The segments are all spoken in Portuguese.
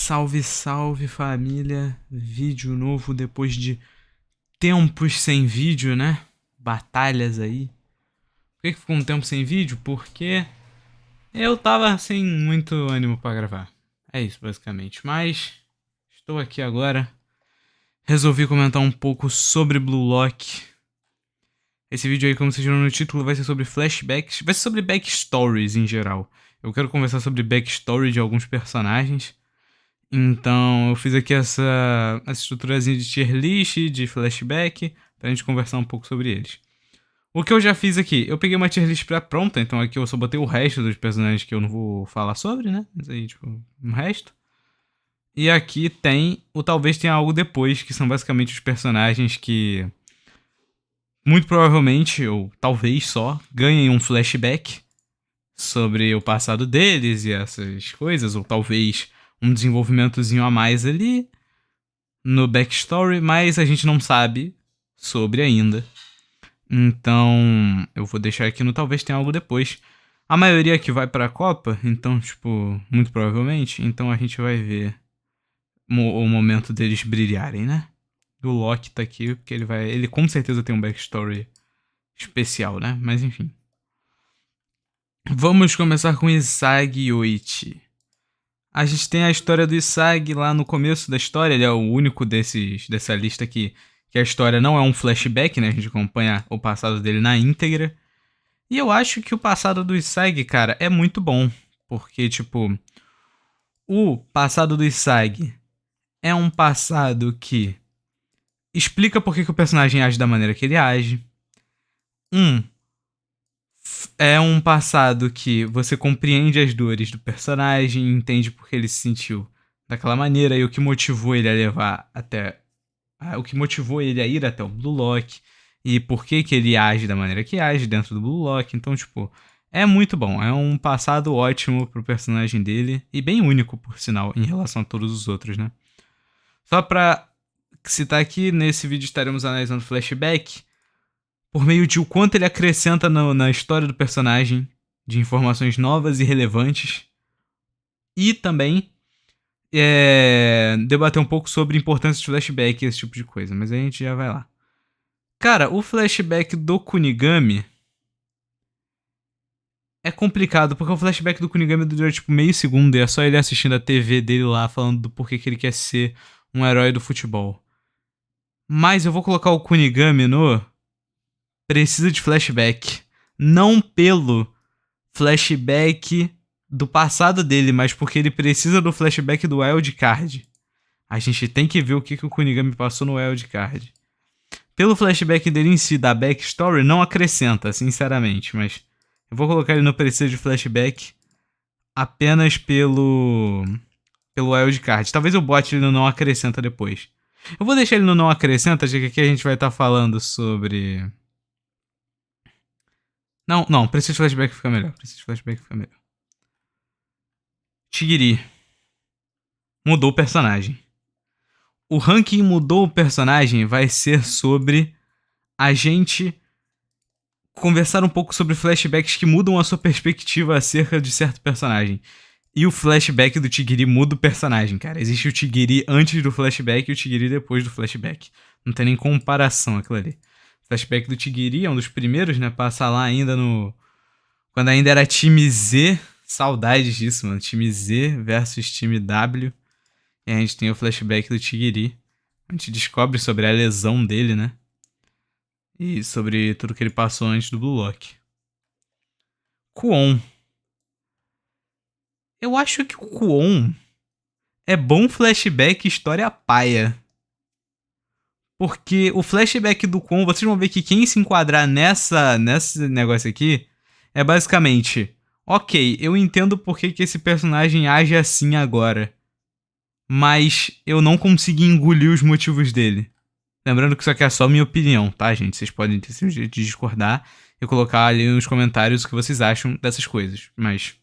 Salve, salve família! Vídeo novo depois de tempos sem vídeo, né? Batalhas aí. Por que ficou um tempo sem vídeo? Porque eu tava sem muito ânimo pra gravar. É isso, basicamente. Mas estou aqui agora. Resolvi comentar um pouco sobre Blue Lock. Esse vídeo aí, como vocês viram no título, vai ser sobre flashbacks. Vai ser sobre backstories em geral. Eu quero conversar sobre backstory de alguns personagens. Então, eu fiz aqui essa estruturazinha de tier list, de flashback, pra gente conversar um pouco sobre eles. O que eu já fiz aqui, eu peguei uma tier list pré-pronta, então aqui eu só botei o resto dos personagens que eu não vou falar sobre, né? Mas aí, tipo, o resto. E aqui tem o talvez tenha algo depois, que são basicamente os personagens que muito provavelmente, ou talvez só, ganhem um flashback sobre o passado deles e essas coisas, ou talvez um desenvolvimentozinho a mais ali no backstory, mas a gente não sabe sobre ainda. Então, eu vou deixar aqui no talvez tenha algo depois. A maioria aqui vai pra Copa, então, tipo, muito provavelmente. Então a gente vai ver o momento deles brilharem, né? O Loki tá aqui, porque ele com certeza tem um backstory especial, né? Mas enfim. Vamos começar com Isagi Yoichi. A gente tem a história do Isagi lá no começo da história, ele é o único dessa lista aqui que a história não é um flashback, né? A gente acompanha o passado dele na íntegra. E eu acho que o passado do Isagi, cara, é muito bom. Porque, tipo, o passado do Isagi é um passado que explica por que o personagem age da maneira que ele age. É um passado que você compreende as dores do personagem, entende por que ele se sentiu daquela maneira e o que motivou ele a levar até. O que motivou ele a ir até o Blue Lock e por que ele age da maneira que age dentro do Blue Lock. Então, tipo, é muito bom. É um passado ótimo pro personagem dele e bem único, por sinal, em relação a todos os outros, né? Só pra citar aqui, nesse vídeo estaremos analisando flashback por meio de o quanto ele acrescenta na história do personagem, de informações novas e relevantes. E também debater um pouco sobre a importância de flashback e esse tipo de coisa. Mas aí a gente já vai lá. Cara, o flashback do Kunigami é complicado, porque o flashback do Kunigami dura tipo meio segundo e é só ele assistindo a TV dele lá, falando do porquê que ele quer ser um herói do futebol. Mas eu vou colocar o Kunigami no precisa de flashback. Não pelo flashback do passado dele, mas porque ele precisa do flashback do Wildcard. A gente tem que ver o que o Kunigami passou no Wildcard. Pelo flashback dele em si, da backstory, não acrescenta, sinceramente, mas eu vou colocar ele no precisa de flashback apenas pelo Wildcard. Talvez eu bote ele no não acrescenta depois. Eu vou deixar ele no não acrescenta, já que aqui a gente vai estar falando sobre... Não, precisa de flashback fica melhor. Tigiri. Mudou o personagem. O ranking mudou o personagem vai ser sobre a gente conversar um pouco sobre flashbacks que mudam a sua perspectiva acerca de certo personagem. E o flashback do Tigiri muda o personagem, cara. Existe o Tigiri antes do flashback e o Tigiri depois do flashback. Não tem nem comparação aquilo ali. O flashback do Tigiri é um dos primeiros, né? Passa lá ainda no... Quando ainda era time Z. Saudades disso, mano. Time Z versus time W. E a gente tem o flashback do Tigiri. A gente descobre sobre a lesão dele, né? E sobre tudo que ele passou antes do Blue Lock. Kwon. Eu acho que o Kwon é bom flashback história paia. Porque o flashback do Kwon, vocês vão ver que quem se enquadrar nesse negócio aqui é basicamente... Ok, eu entendo por que esse personagem age assim agora. Mas eu não consegui engolir os motivos dele. Lembrando que isso aqui é só minha opinião, tá, gente? Vocês podem ter seu jeito de discordar e colocar ali nos comentários o que vocês acham dessas coisas. Mas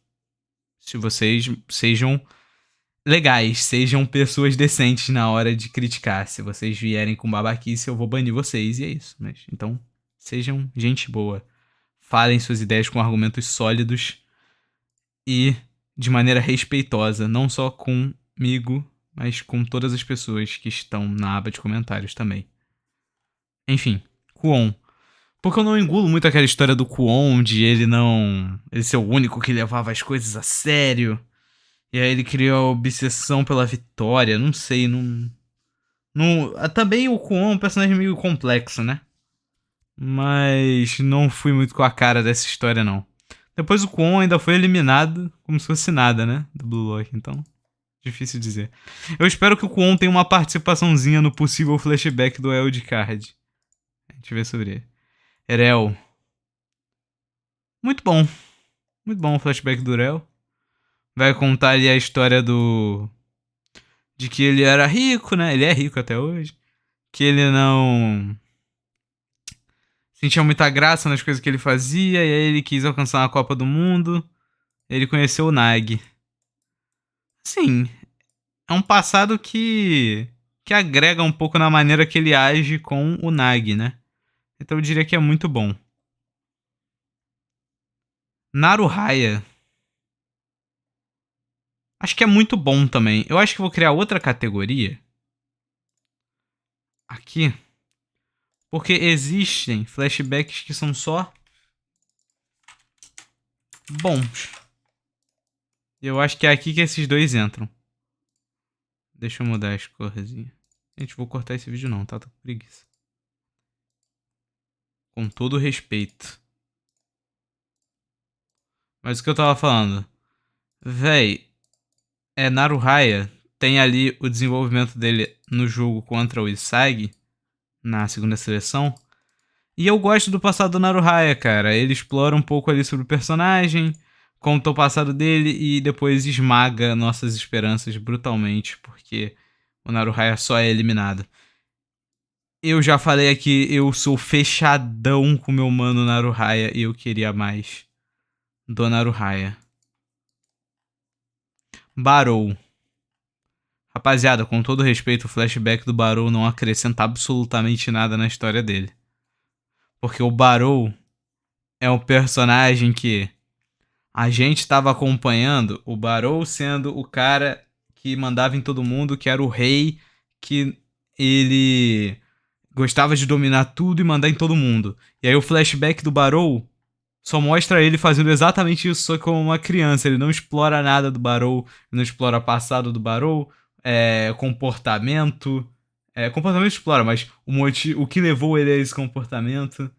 se vocês sejam legais, sejam pessoas decentes na hora de criticar. Se vocês vierem com babaquice, eu vou banir vocês e é isso. Mas então, sejam gente boa. Falem suas ideias com argumentos sólidos e de maneira respeitosa, não só com comigo, mas com todas as pessoas que estão na aba de comentários também. Enfim, Kwon. Porque eu não engulo muito aquela história do Kwon, de ele ser o único que levava as coisas a sério. E aí ele criou a obsessão pela vitória, não sei, não... Também o Kwon é um personagem meio complexo, né? Mas não fui muito com a cara dessa história, não. Depois o Kwon ainda foi eliminado como se fosse nada, né? Do Blue Lock, então... Difícil dizer. Eu espero que o Kwon tenha uma participaçãozinha no possível flashback do Eldcard. A gente vê sobre ele. Erel. Muito bom. Muito bom o flashback do Erel. Vai contar ali a história do... De que ele era rico, né? Ele é rico até hoje. Que ele não... sentia muita graça nas coisas que ele fazia. E aí ele quis alcançar uma Copa do Mundo. Ele conheceu o Nag. Sim. É um passado que agrega um pouco na maneira que ele age com o Nag, né? Então eu diria que é muito bom. Naruhaya. Acho que é muito bom também. Eu acho que vou criar outra categoria. Aqui. Porque existem flashbacks que são só bons. Eu acho que é aqui que esses dois entram. Deixa eu mudar as corzinhas. Gente, vou cortar esse vídeo não, tá? Tô com preguiça. Com todo respeito. Mas o que eu tava falando? Véi, Naruhaya tem ali o desenvolvimento dele no jogo contra o Isagi, na segunda seleção. E eu gosto do passado do Naruhaya, cara. Ele explora um pouco ali sobre o personagem, conta o passado dele e depois esmaga nossas esperanças brutalmente, porque o Naruhaya só é eliminado. Eu já falei aqui, eu sou fechadão com meu mano Naruhaya e eu queria mais do Naruhaya. Barou. Rapaziada, com todo respeito, o flashback do Barou não acrescenta absolutamente nada na história dele. Porque o Barou é um personagem que a gente estava acompanhando, o Barou sendo o cara que mandava em todo mundo, que era o rei, que ele gostava de dominar tudo e mandar em todo mundo. E aí o flashback do Barou só mostra ele fazendo exatamente isso, só como uma criança. Ele não explora nada do Barou, não explora passado do Barou, comportamento. Comportamento explora, mas o que levou ele a esse comportamento.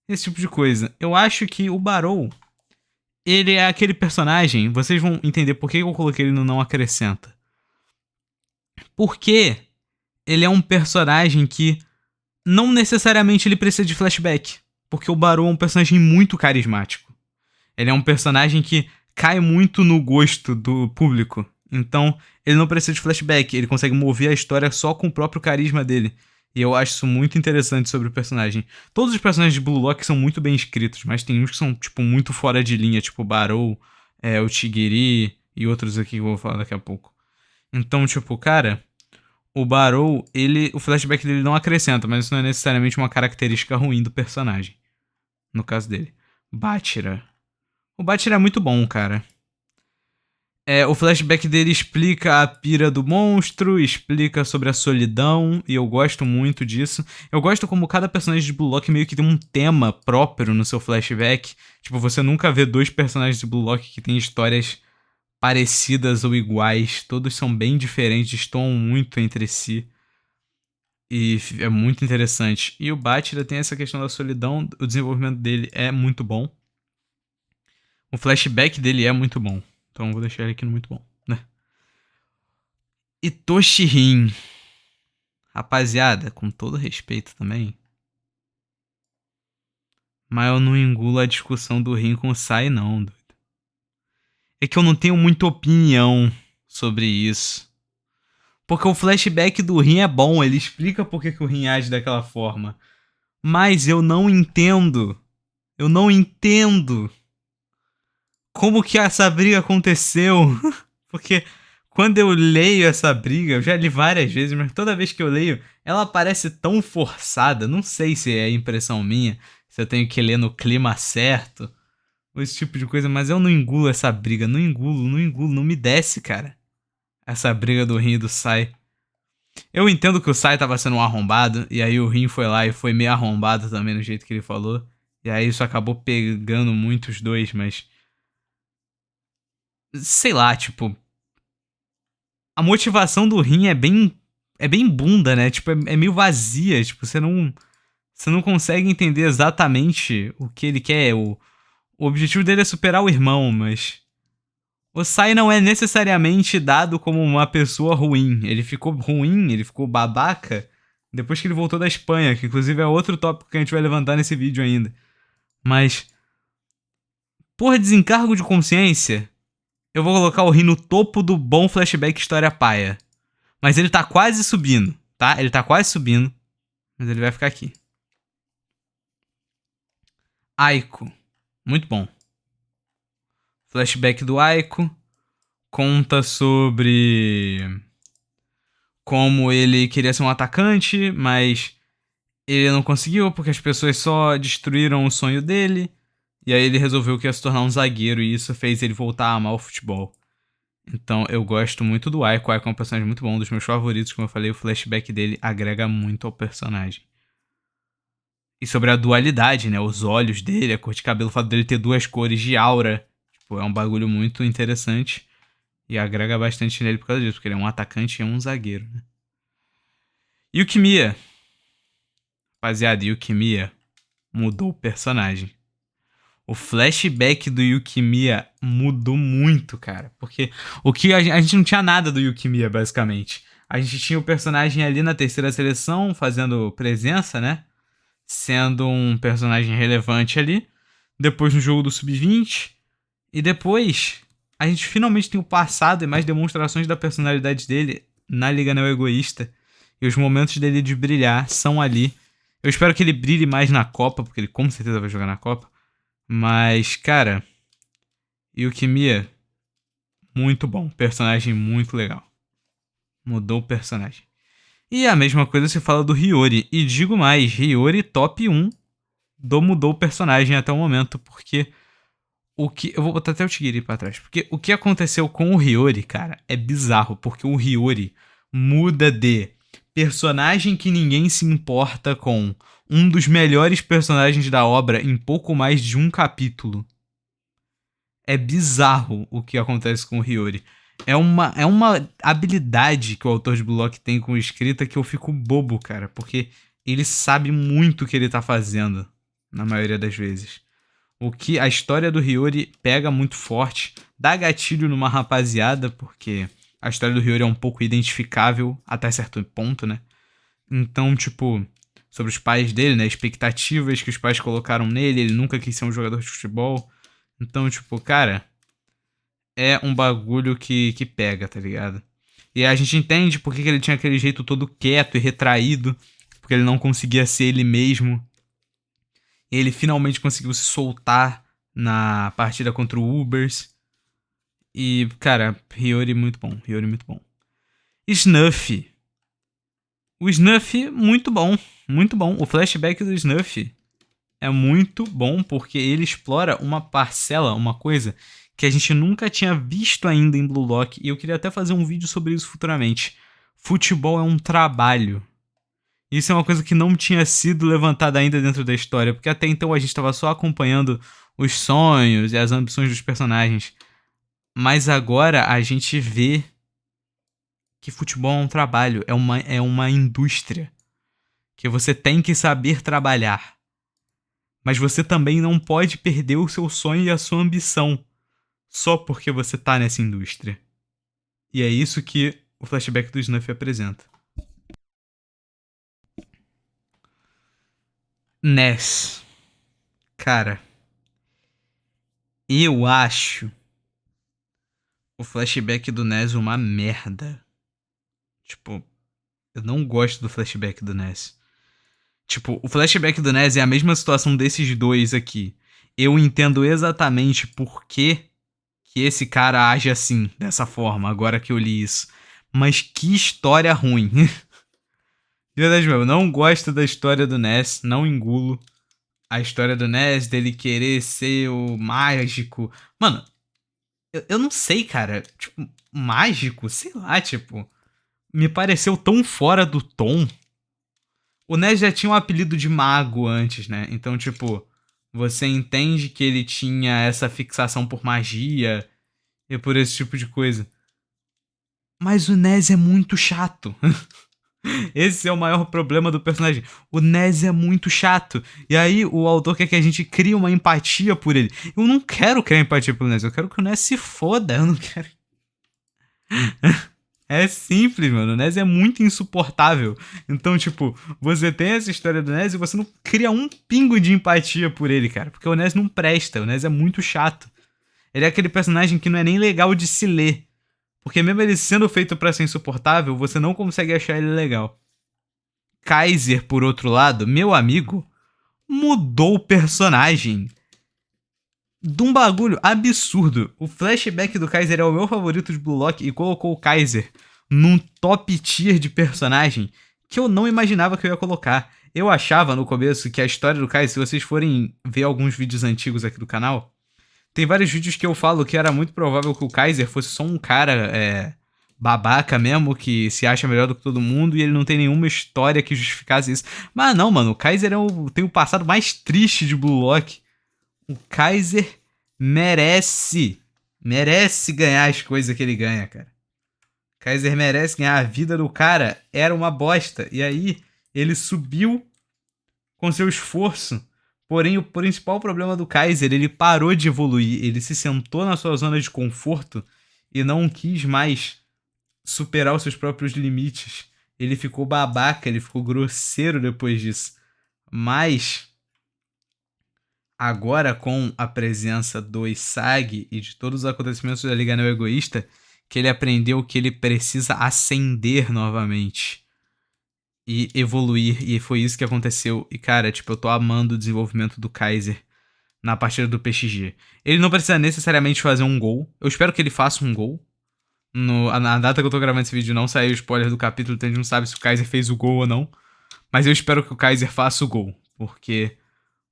Esse tipo de coisa. Eu acho que o Barou, ele é aquele personagem... Vocês vão entender por que eu coloquei ele no não acrescenta. Porque ele é um personagem que não necessariamente ele precisa de flashback. Porque o Barou é um personagem muito carismático. Ele é um personagem que cai muito no gosto do público. Então, ele não precisa de flashback. Ele consegue mover a história só com o próprio carisma dele. E eu acho isso muito interessante sobre o personagem. Todos os personagens de Blue Lock são muito bem escritos, mas tem uns que são, tipo, muito fora de linha. Tipo o Barou, o Tigiri e outros aqui que eu vou falar daqui a pouco. Então, tipo, cara... O Barou, o flashback dele não acrescenta, mas isso não é necessariamente uma característica ruim do personagem. No caso dele. Bátira. O Bátira é muito bom, cara. O flashback dele explica a pira do monstro, explica sobre a solidão, e eu gosto muito disso. Eu gosto como cada personagem de Blue Lock meio que tem um tema próprio no seu flashback. Tipo, você nunca vê dois personagens de Blue Lock que têm histórias parecidas ou iguais. Todos são bem diferentes, estão muito entre si. E é muito interessante. E o Bátira tem essa questão da solidão, o desenvolvimento dele é muito bom. O flashback dele é muito bom. Então eu vou deixar ele aqui no muito bom, né? E Toshirin. Rapaziada, com todo respeito também. Mas eu não engulo a discussão do Rin com o Sai, não, doido. É que eu não tenho muita opinião sobre isso. Porque o flashback do Rin é bom, ele explica por que o Rin age daquela forma. Mas eu não entendo. Eu não entendo como que essa briga aconteceu. Porque quando eu leio essa briga, eu já li várias vezes, mas toda vez que eu leio, ela parece tão forçada. Não sei se é impressão minha, se eu tenho que ler no clima certo, ou esse tipo de coisa, mas eu não engulo essa briga. Não engulo, não me desce, cara. essa briga do Rin e do Sai. Eu entendo que o Sai tava sendo um arrombado, e aí o Rin foi lá e foi meio arrombado também no jeito que ele falou. E aí isso acabou pegando muito os dois, mas... Sei lá, tipo... A motivação do Rin é bem bunda, né? Tipo, é meio vazia. Tipo, você não consegue entender exatamente o que ele quer. O objetivo dele é superar o irmão, mas... O Sai não é necessariamente dado como uma pessoa ruim. Ele ficou ruim, ele ficou babaca depois que ele voltou da Espanha, que inclusive é outro tópico que a gente vai levantar nesse vídeo ainda. Mas, por desencargo de consciência, eu vou colocar o Rin no topo do bom flashback história paia. Mas ele tá quase subindo, tá? Ele tá quase subindo, mas ele vai ficar aqui. Aiko. Muito bom. Flashback do Aiko. Conta sobre como ele queria ser um atacante, mas ele não conseguiu porque as pessoas só destruíram o sonho dele. E aí ele resolveu que ia se tornar um zagueiro e isso fez ele voltar a amar o futebol. Então eu gosto muito do Aiko. O Aiko é um personagem muito bom, um dos meus favoritos. Como eu falei, o flashback dele agrega muito ao personagem. E sobre a dualidade, né? Os olhos dele, a cor de cabelo, o fato dele ter duas cores de aura. Tipo, é um bagulho muito interessante. E agrega bastante nele por causa disso, porque ele é um atacante e é um zagueiro, né? Yukimiya. Rapaziada, Yukimiya mudou o personagem. O flashback do Yukimiya mudou muito, cara. Porque o que a gente não tinha nada do Yukimiya, basicamente. A gente tinha o personagem ali na terceira seleção, fazendo presença, né? Sendo um personagem relevante ali. Depois no jogo do Sub-20. E depois, a gente finalmente tem o passado e mais demonstrações da personalidade dele na Liga Neo Egoísta. E os momentos dele de brilhar são ali. Eu espero que ele brilhe mais na Copa, porque ele com certeza vai jogar na Copa. Mas, cara, Yukimiya, muito bom. Personagem muito legal. Mudou o personagem. E a mesma coisa se fala do Hiyori. E digo mais, Hiyori top 1 do mudou o personagem até o momento, porque eu vou botar até o Tigiri pra trás. Porque o que aconteceu com o Hiyori, cara, é bizarro. Porque o Hiyori muda de personagem que ninguém se importa com um dos melhores personagens da obra em pouco mais de um capítulo. É bizarro o que acontece com o Hiyori. É uma habilidade que o autor de Blue Lock tem com escrita que eu fico bobo, cara. Porque ele sabe muito o que ele tá fazendo, na maioria das vezes. O que a história do Hiyori pega muito forte, dá gatilho numa rapaziada, porque a história do Hiyori é um pouco identificável até certo ponto, né? Então, tipo, sobre os pais dele, né? Expectativas que os pais colocaram nele, ele nunca quis ser um jogador de futebol. Então, tipo, cara, é um bagulho que pega, tá ligado? E a gente entende porque que ele tinha aquele jeito todo quieto e retraído, porque ele não conseguia ser ele mesmo. E ele finalmente conseguiu se soltar na partida contra o Ubers. E, cara, Hiyori muito bom. Hiyori muito bom. Snuffy. O Snuffy, muito bom. Muito bom. O flashback do Snuffy é muito bom porque ele explora uma parcela, uma coisa que a gente nunca tinha visto ainda em Blue Lock. E eu queria até fazer um vídeo sobre isso futuramente. Futebol é um trabalho. Isso é uma coisa que não tinha sido levantada ainda dentro da história, porque até então a gente estava só acompanhando os sonhos e as ambições dos personagens. Mas agora a gente vê que futebol é um trabalho, é uma indústria. Que você tem que saber trabalhar. Mas você também não pode perder o seu sonho e a sua ambição só porque você tá nessa indústria. E é isso que o flashback do Snuffy apresenta. Ness. Cara, eu acho o flashback do Ness uma merda. Tipo, eu não gosto do flashback do Ness. Tipo, o flashback do Ness é a mesma situação desses dois aqui. Eu entendo exatamente por que esse cara age assim, dessa forma, agora que eu li isso. Mas que história ruim. De verdade mesmo, eu não gosto da história do Ness, não engulo a história do Ness, dele querer ser o mágico. Mano, Eu não sei, cara. Tipo, mágico? Sei lá, tipo. Me pareceu tão fora do tom. O Ness já tinha um apelido de mago antes, né? Então, tipo, você entende que ele tinha essa fixação por magia e por esse tipo de coisa. Mas o Ness é muito chato. Esse é o maior problema do personagem. O Ness é muito chato. E aí o autor quer que a gente crie uma empatia por ele. Eu não quero criar empatia pelo Ness. Eu quero que o Ness se foda. Eu não quero. É simples, mano. O Ness é muito insuportável. Então, tipo, você tem essa história do Ness e você não cria um pingo de empatia por ele, cara. Porque o Ness não presta. O Ness é muito chato. Ele é aquele personagem que não é nem legal de se ler. Porque mesmo ele sendo feito pra ser insuportável, você não consegue achar ele legal. Kaiser, por outro lado, meu amigo, mudou o personagem de um bagulho absurdo. O flashback do Kaiser é o meu favorito de Blue Lock e colocou o Kaiser num top tier de personagem que eu não imaginava que eu ia colocar. Eu achava no começo que a história do Kaiser, se vocês forem ver alguns vídeos antigos aqui do canal, tem vários vídeos que eu falo que era muito provável que o Kaiser fosse só um cara babaca mesmo, que se acha melhor do que todo mundo e ele não tem nenhuma história que justificasse isso. Mas não, mano, o Kaiser tem o passado mais triste de Blue Lock. O Kaiser merece ganhar as coisas que ele ganha, cara. O Kaiser merece ganhar. A vida do cara era uma bosta. E aí ele subiu com seu esforço. Porém, o principal problema do Kaiser, ele parou de evoluir. Ele se sentou na sua zona de conforto e não quis mais superar os seus próprios limites. Ele ficou babaca, ele ficou grosseiro depois disso. Mas agora, com a presença do Isagi e de todos os acontecimentos da Liga Neo Egoísta, que ele aprendeu que ele precisa ascender novamente e evoluir, e foi isso que aconteceu. E cara, tipo, eu tô amando o desenvolvimento do Kaiser na partida do PXG. Ele não precisa necessariamente fazer um gol. Eu espero que ele faça um gol. Na data que eu tô gravando esse vídeo não saiu o spoiler do capítulo, então a gente não sabe se o Kaiser fez o gol ou não. Mas eu espero que o Kaiser faça o gol, porque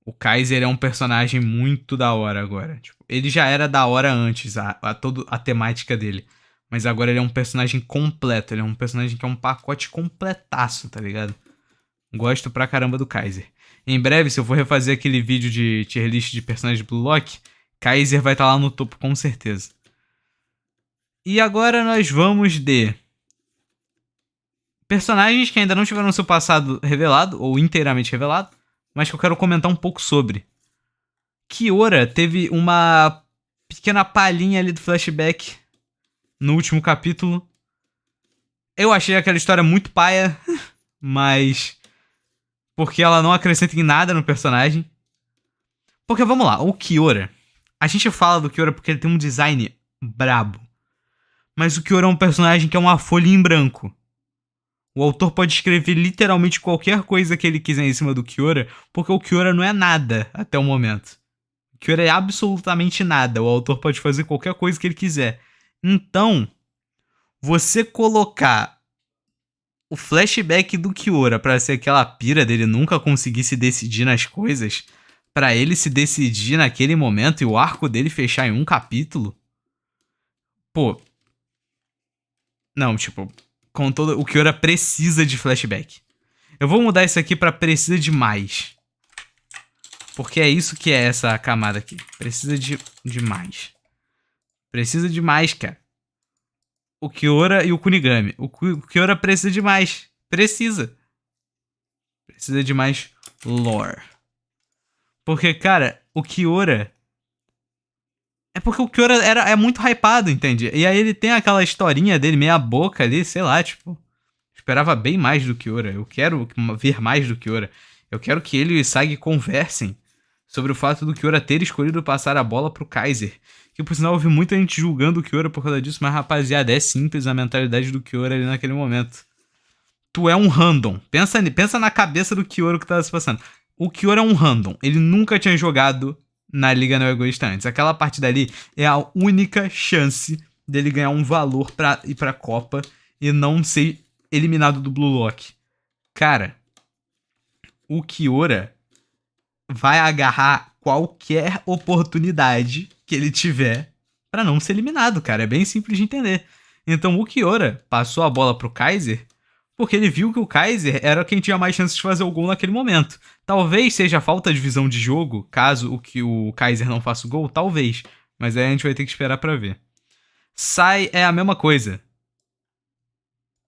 o Kaiser é um personagem muito da hora agora. Tipo, ele já era da hora antes, toda a temática dele. Mas agora ele é um personagem completo. Ele é um personagem que é um pacote completaço, tá ligado? Gosto pra caramba do Kaiser. Em breve, se eu for refazer aquele vídeo de tier list de personagens de Blue Lock, Kaiser vai estar lá no topo com certeza. E agora nós vamos de personagens que ainda não tiveram seu passado revelado, ou inteiramente revelado, mas que eu quero comentar um pouco sobre. Kiora teve uma pequena palhinha ali do flashback no último capítulo. Eu achei aquela história muito paia, mas porque ela não acrescenta em nada no personagem. Porque vamos lá, o Kiora, a gente fala do Kiora porque ele tem um design brabo. Mas o Kiora é um personagem que é uma folha em branco. O autor pode escrever literalmente qualquer coisa que ele quiser em cima do Kiora, porque o Kiora não é nada até o momento. O Kiora é absolutamente nada. O autor pode fazer qualquer coisa que ele quiser. Então, você colocar o flashback do Kiora pra ser aquela pira dele nunca conseguir se decidir nas coisas, pra ele se decidir naquele momento e o arco dele fechar em um capítulo, pô, não, tipo, com todo o Kiora precisa de flashback. Eu vou mudar isso aqui pra precisa de mais. Porque é isso que é essa camada aqui. Precisa de mais. Precisa de mais, cara. O Kiora e o Kunigami. O Kiora precisa de mais. Precisa. Precisa de mais lore. Porque, cara, o Kiora... É porque o Kiora é muito hypado, entende? E aí ele tem aquela historinha dele, meia boca ali, sei lá, tipo... Esperava bem mais do Kiora. Eu quero ver mais do Kiora. Eu quero que ele e o Isagi conversem sobre o fato do Kiora ter escolhido passar a bola pro Kaiser. Que, por sinal, houve muita gente julgando o Kiora por causa disso, mas, rapaziada, é simples a mentalidade do Kiora ali naquele momento. Tu é um random. Pensa na cabeça do Kiora que tava se passando. O Kiora é um random. Ele nunca tinha jogado na Liga Neo Egoísta antes. Aquela partida ali é a única chance dele ganhar um valor pra ir pra Copa e não ser eliminado do Blue Lock. Cara, o Kiora vai agarrar qualquer oportunidade que ele tiver pra não ser eliminado, cara. É bem simples de entender. Então o Kiora passou a bola pro Kaiser porque ele viu que o Kaiser era quem tinha mais chances de fazer o gol naquele momento. Talvez seja falta de visão de jogo, caso o Kaiser não faça o gol, talvez. Mas aí a gente vai ter que esperar pra ver. Sai é a mesma coisa.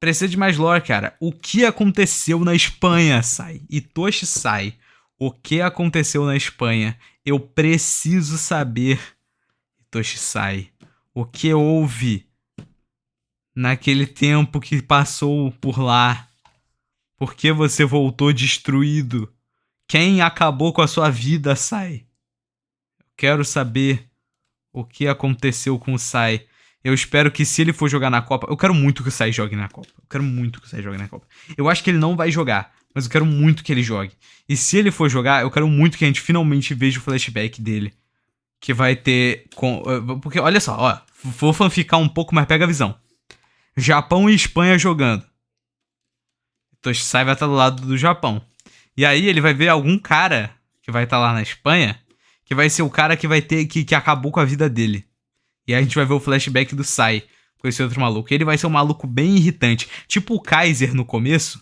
Precisa de mais lore, cara. O que aconteceu na Espanha, Sai? Itoshi Sai. O que aconteceu na Espanha? Eu preciso saber, Itoshi Sai. O que houve naquele tempo que passou por lá? Por que você voltou destruído? Quem acabou com a sua vida, Sai? Eu quero saber o que aconteceu com o Sai. Eu espero que se ele for jogar na Copa... Eu quero muito que o Sai jogue na Copa. Eu quero muito que o Sai jogue na Copa. Eu acho que ele não vai jogar, mas eu quero muito que ele jogue. E se ele for jogar, eu quero muito que a gente finalmente veja o flashback dele. Que vai ter... Porque, olha só, ó. Vou fanficar um pouco, mas pega a visão. Japão e Espanha jogando. Itoshi Sai vai estar do lado do Japão. E aí ele vai ver algum cara que vai estar lá na Espanha, que vai ser o cara que vai ter... que acabou com a vida dele. E aí a gente vai ver o flashback do Sai com esse outro maluco. Ele vai ser um maluco bem irritante. Tipo o Kaiser no começo,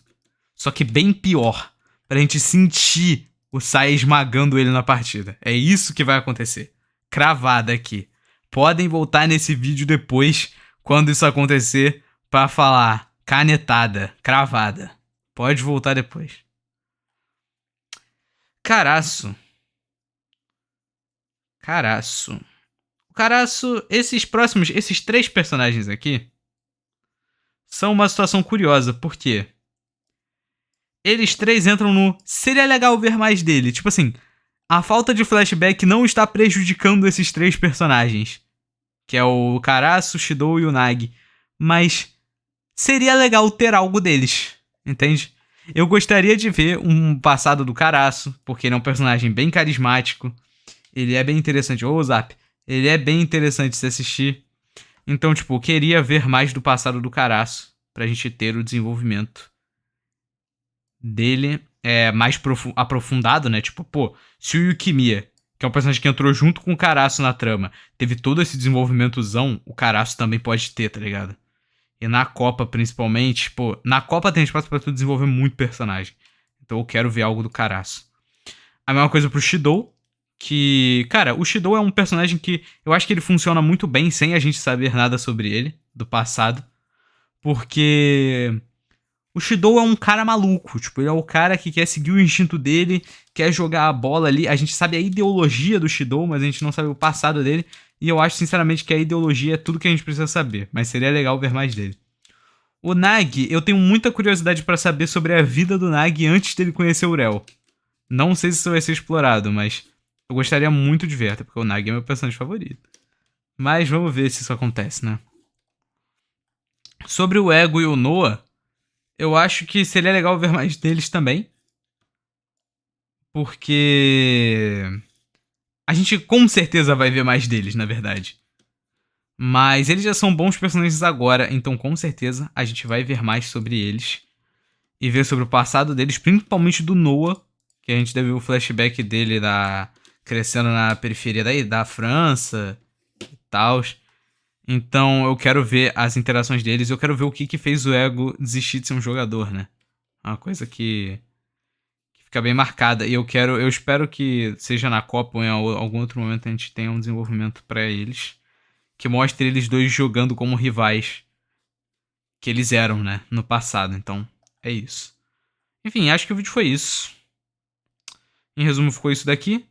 só que bem pior. Pra gente sentir o Sai esmagando ele na partida. É isso que vai acontecer. Cravada aqui. Podem voltar nesse vídeo depois, quando isso acontecer, pra falar canetada, cravada. Pode voltar depois. Caraço. Caraço, esses três personagens aqui, são uma situação curiosa, porque eles três entram no seria legal ver mais dele. Tipo assim, a falta de flashback não está prejudicando esses três personagens, que é o Karasu, o Shidou e o Nagi, mas seria legal ter algo deles, entende? Eu gostaria de ver um passado do Karasu, porque ele é um personagem bem carismático, ele é bem interessante. Ô, Zap, ele é bem interessante de se assistir. Então, tipo, eu queria ver mais do passado do Karasu, pra gente ter o desenvolvimento dele mais aprofundado, né? Tipo, pô, se o Yukimiya, que é um personagem que entrou junto com o Karasu na trama, teve todo esse desenvolvimentozão, o Karasu também pode ter, tá ligado? E na Copa, principalmente, pô, na Copa tem espaço pra tu desenvolver muito personagem. Então eu quero ver algo do Karasu. A mesma coisa pro Shidou, que, cara, o Shidou é um personagem que eu acho que ele funciona muito bem sem a gente saber nada sobre ele, do passado. Porque o Shidou é um cara maluco, tipo, ele é o cara que quer seguir o instinto dele, quer jogar a bola ali. A gente sabe a ideologia do Shidou, mas a gente não sabe o passado dele. E eu acho, sinceramente, que a ideologia é tudo que a gente precisa saber, mas seria legal ver mais dele. O Nagi, eu tenho muita curiosidade pra saber sobre a vida do Nagi antes dele conhecer o Rel. Não sei se isso vai ser explorado, mas eu gostaria muito de ver, até porque o Nagi é meu personagem favorito. Mas vamos ver se isso acontece, né? Sobre o Ego e o Noah, eu acho que seria legal ver mais deles também. Porque a gente com certeza vai ver mais deles, na verdade. Mas eles já são bons personagens agora, então com certeza a gente vai ver mais sobre eles. E ver sobre o passado deles, principalmente do Noah, que a gente deve ver o flashback dele crescendo na periferia da França e tal. Então eu quero ver as interações deles, eu quero ver o que fez o Ego desistir de ser um jogador, né? Uma coisa que fica bem marcada. E eu espero que seja na Copa ou em algum outro momento a gente tenha um desenvolvimento pra eles que mostre eles dois jogando como rivais que eles eram, né, no passado. Então, é isso. Enfim, acho que o vídeo foi isso. Em resumo, ficou isso daqui.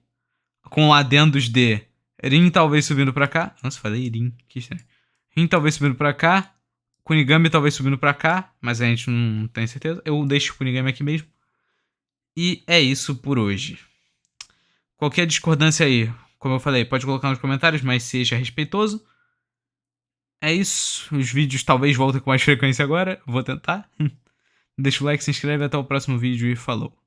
Com adendos de Rin talvez subindo pra cá. Nossa, falei Rin, que estranho. Rin talvez subindo pra cá. Kunigami talvez subindo pra cá, mas a gente não tem certeza. Eu deixo o Kunigami aqui mesmo. E é isso por hoje. Qualquer discordância aí, como eu falei, pode colocar nos comentários, mas seja respeitoso. É isso. Os vídeos talvez voltem com mais frequência agora. Vou tentar. Deixa o like, se inscreve. Até o próximo vídeo e falou.